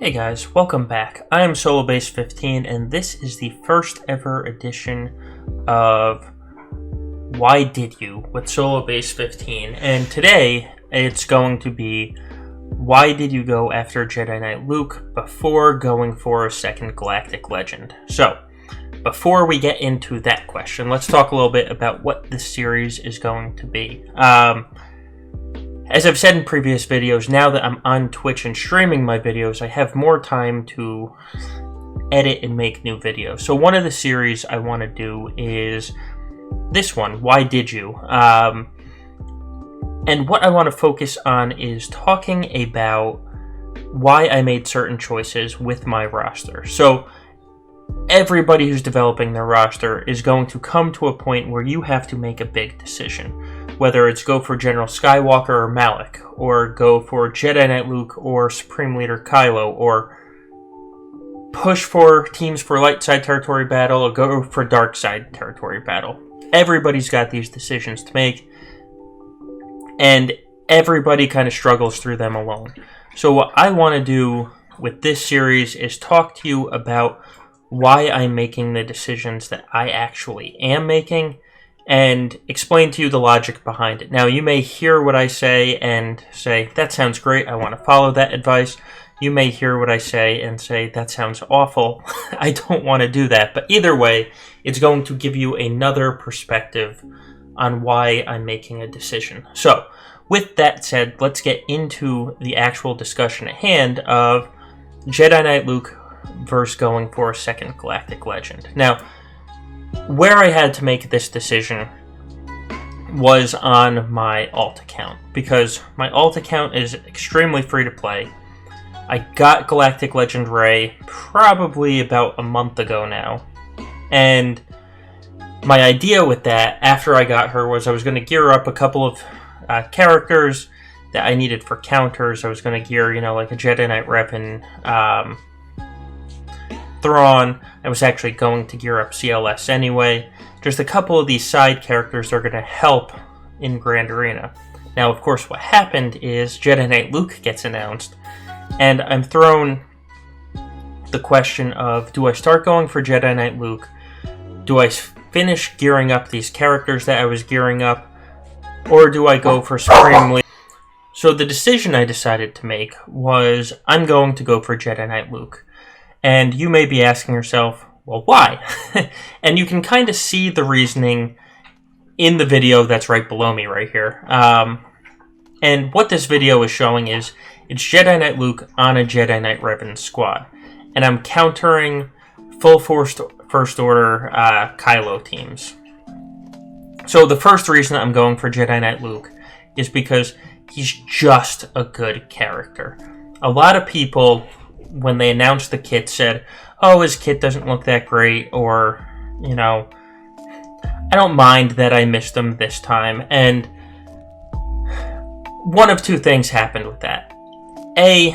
Hey guys, welcome back. I am SoloBase15 and this is the first ever edition of Why Did You with SoloBase15, and today it's going to be why did you go after Jedi Knight Luke before going for a second Galactic Legend? So, before we get into that question, let's talk a little bit about what this series is going to be. As I've said in previous videos, now that I'm on Twitch and streaming my videos, I have more time to edit and make new videos. So one of the series I want to do is this one, Why Did You? And what I want to focus on is talking about why I made certain choices with my roster. So everybody who's developing their roster is going to come to a point where you have to make a big decision. Whether it's go for General Skywalker or Malik, or go for Jedi Knight Luke or Supreme Leader Kylo, or push for teams for light side territory battle, or go for dark side territory battle. Everybody's got these decisions to make, and everybody kind of struggles through them alone. So what I want to do with this series is talk to you about why I'm making the decisions that I actually am making, and explain to you the logic behind it. Now, you may hear what I say and say, that sounds great, I want to follow that advice. You may hear what I say and say, that sounds awful, I don't want to do that. But either way, it's going to give you another perspective on why I'm making a decision. So, with that said, let's get into the actual discussion at hand of Jedi Knight Luke versus going for a second Galactic Legend. Now, where I had to make this decision was on my alt account, because my alt account is extremely free to play. I got Galactic Legend Rey probably about a month ago now, and my idea with that, after I got her, was I was going to gear up a couple of characters that I needed for counters. I was going to gear, like a Jedi Knight Revan, Thrawn. I was actually going to gear up CLS anyway. Just a couple of these side characters are going to help in Grand Arena. Now, of course, what happened is Jedi Knight Luke gets announced, and I'm thrown the question of, do I start going for Jedi Knight Luke? Do I finish gearing up these characters that I was gearing up? Or do I go for Supreme Leader? So the decision I decided to make was, I'm going to go for Jedi Knight Luke. And you may be asking yourself, well, why? And you can kind of see the reasoning in the video that's right below me right here. And what this video is showing is, it's Jedi Knight Luke on a Jedi Knight Revan squad. And I'm countering full First Order Kylo teams. So the first reason I'm going for Jedi Knight Luke is because he's just a good character. A lot of people, when they announced the kit, said, oh, his kit doesn't look that great, or, I don't mind that I missed him this time. And one of two things happened with that. A,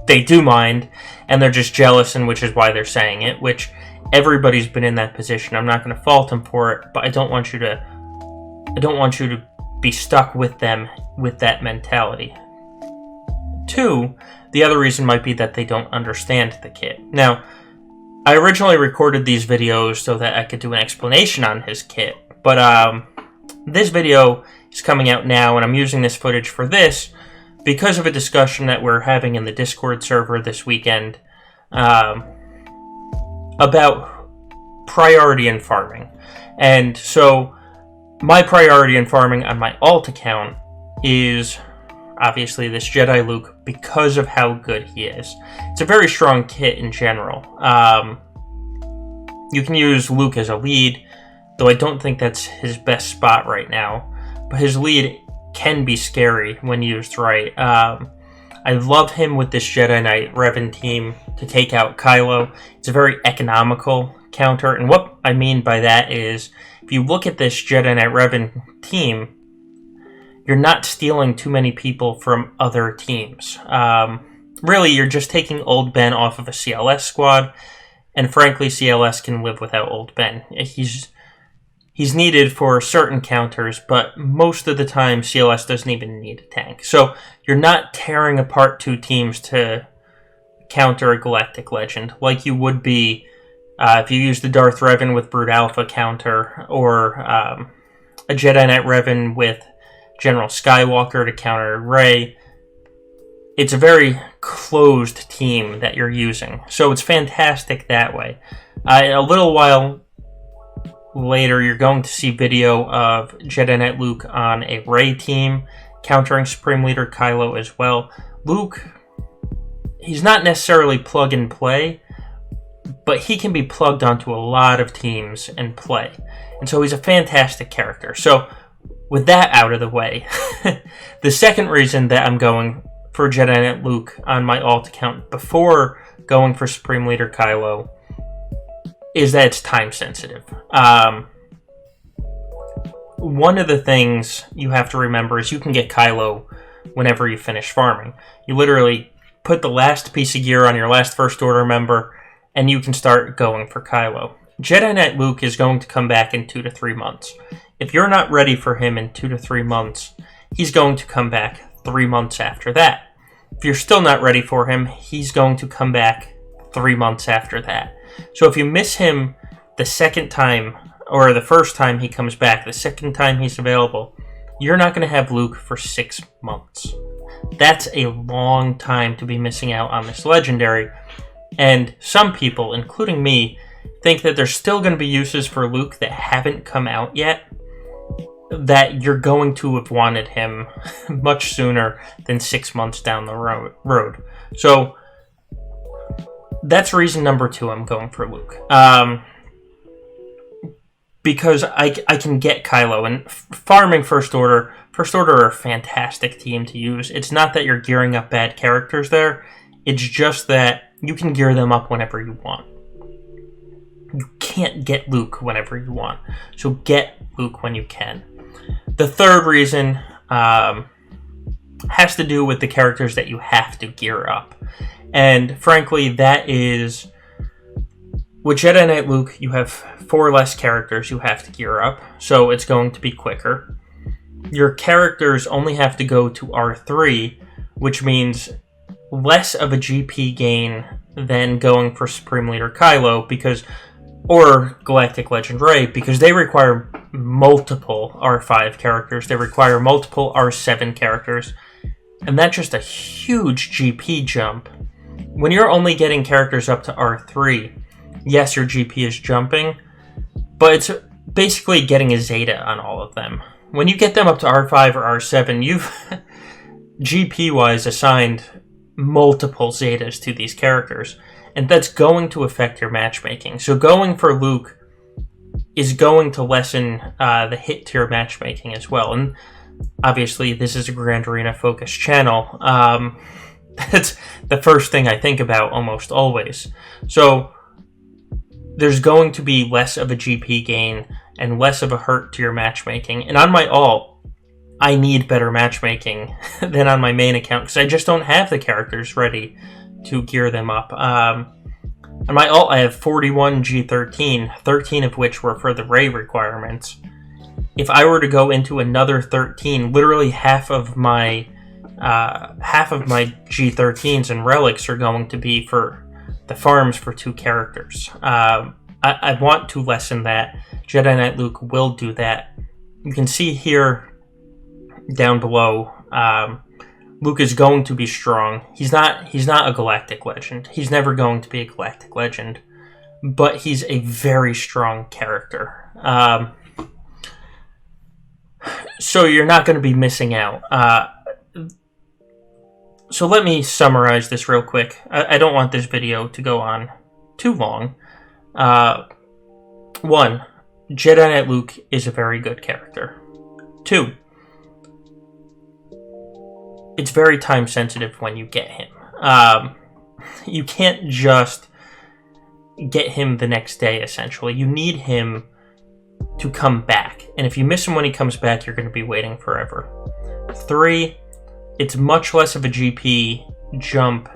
they do mind, and they're just jealous, and which is why they're saying it, which everybody's been in that position. I'm not going to fault them for it, but I don't want you to be stuck with them with that mentality. Two, the other reason might be that they don't understand the kit. Now, I originally recorded these videos so that I could do an explanation on his kit, but this video is coming out now, and I'm using this footage for this because of a discussion that we're having in the Discord server this weekend about priority in farming. And so, my priority in farming on my alt account is obviously this Jedi Luke, because of how good he is. It's a very strong kit in general. You can use Luke as a lead, though I don't think that's his best spot right now. But his lead can be scary when used right. I love him with this Jedi Knight Revan team to take out Kylo. It's a very economical counter, and what I mean by that is, if you look at this Jedi Knight Revan team, you're not stealing too many people from other teams. Really, you're just taking Old Ben off of a CLS squad, and frankly, CLS can live without Old Ben. He's needed for certain counters, but most of the time, CLS doesn't even need a tank. So you're not tearing apart two teams to counter a Galactic Legend, like you would be if you use the Darth Revan with Brute Alpha counter, or a Jedi Knight Revan with General Skywalker to counter Rey. It's a very closed team that you're using, so it's fantastic that way. A little while later, you're going to see video of Jedi Knight Luke on a Rey team, countering Supreme Leader Kylo as well. Luke, he's not necessarily plug and play, but he can be plugged onto a lot of teams and play. And so he's a fantastic character. So with that out of the way, the second reason that I'm going for Jedi Knight Luke on my alt account before going for Supreme Leader Kylo is that it's time sensitive. One of the things you have to remember is you can get Kylo whenever you finish farming. You literally put the last piece of gear on your last First Order member, and you can start going for Kylo. Jedi Knight Luke is going to come back in 2 to 3 months. If you're not ready for him in 2 to 3 months, he's going to come back 3 months after that. If you're still not ready for him, he's going to come back 3 months after that. So if you miss him the second time, or the first time he comes back, the second time he's available, you're not going to have Luke for 6 months. That's a long time to be missing out on this legendary. And some people, including me, think that there's still going to be uses for Luke that haven't come out yet, that you're going to have wanted him much sooner than 6 months down the road. So that's reason number 2 I'm going for Luke. Because I can get Kylo, and farming First Order are a fantastic team to use. It's not that you're gearing up bad characters there, it's just that you can gear them up whenever you want. You can't get Luke whenever you want, so get Luke when you can. The third reason has to do with the characters that you have to gear up. And frankly, that is, with Jedi Knight Luke, you have 4 less characters you have to gear up, so it's going to be quicker. Your characters only have to go to R3, which means less of a GP gain than going for Supreme Leader Kylo, or Galactic Legend Rey, because they require multiple R5 characters, they require multiple R7 characters, and that's just a huge GP jump. When you're only getting characters up to R3, yes, your GP is jumping, but it's basically getting a Zeta on all of them. When you get them up to R5 or R7, you've GP-wise assigned multiple Zetas to these characters, and that's going to affect your matchmaking. So going for Luke is going to lessen the hit to your matchmaking as well. And obviously, this is a Grand Arena focused channel. That's the first thing I think about almost always. So there's going to be less of a GP gain and less of a hurt to your matchmaking. And on my alt, I need better matchmaking than on my main account because I just don't have the characters ready to gear them up. On my alt, I have 41 G13, 13 of which were for the Rey requirements. If I were to go into another 13, literally half of my G13s and relics are going to be for the farms for 2 characters. I want to lessen that. Jedi Knight Luke will do that. You can see here down below, Luke is going to be strong. He's not a Galactic Legend. He's never going to be a Galactic Legend, but he's a very strong character. So you're not going to be missing out. So let me summarize this real quick. I don't want this video to go on too long. 1, Jedi Knight Luke is a very good character. 2, it's very time sensitive when you get him. You can't just get him the next day, essentially. You need him to come back. And if you miss him when he comes back, you're going to be waiting forever. 3, it's much less of a GP jump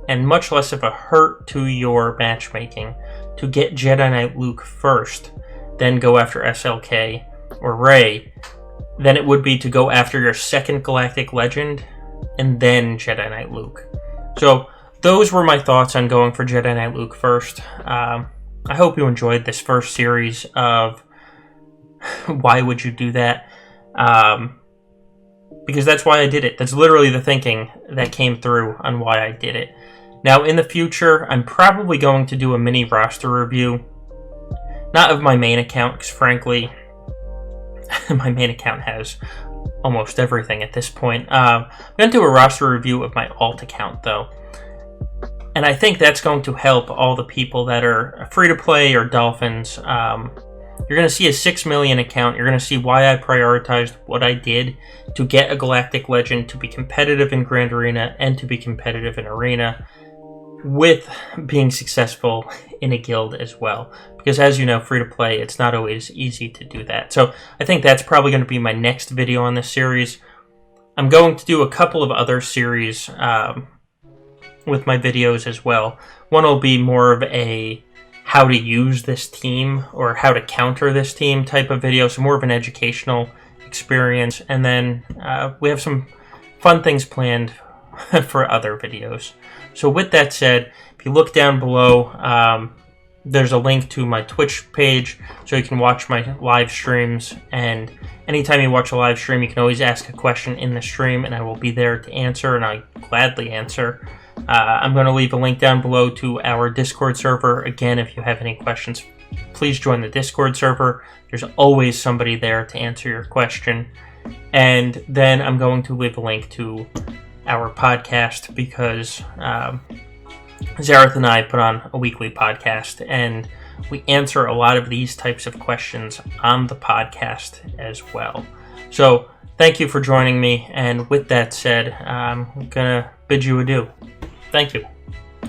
and much less of a hurt to your matchmaking to get Jedi Knight Luke first, then go after SLK or Rey, than it would be to go after your second Galactic Legend and then Jedi Knight Luke. So those were my thoughts on going for Jedi Knight Luke first. I hope you enjoyed this first series of why would you do that? Because that's why I did it. That's literally the thinking that came through on why I did it. Now, in the future, I'm probably going to do a mini roster review. Not of my main account, because frankly, my main account has almost everything at this point. I'm going to do a roster review of my alt account, though. And I think that's going to help all the people that are free-to-play or Dolphins. You're going to see a 6 million account. You're going to see why I prioritized what I did to get a Galactic Legend, to be competitive in Grand Arena, and to be competitive in Arena, with being successful in a guild as well. Because as you know, free-to-play, it's not always easy to do that. So I think that's probably going to be my next video on this series. I'm going to do a couple of other series with my videos as well. One will be more of a how to use this team or how to counter this team type of video, so more of an educational experience. And then we have some fun things planned for other videos. So with that said, if you look down below, there's a link to my Twitch page so you can watch my live streams, and anytime you watch a live stream, you can always ask a question in the stream and I will be there to answer, and I gladly answer. I'm going to leave a link down below to our Discord server. Again, if you have any questions, please join the Discord server. There's always somebody there to answer your question. And then I'm going to leave a link to our podcast, because Zareth and I put on a weekly podcast, and we answer a lot of these types of questions on the podcast as well. So thank you for joining me, and with that said, I'm going to bid you adieu. Thank you.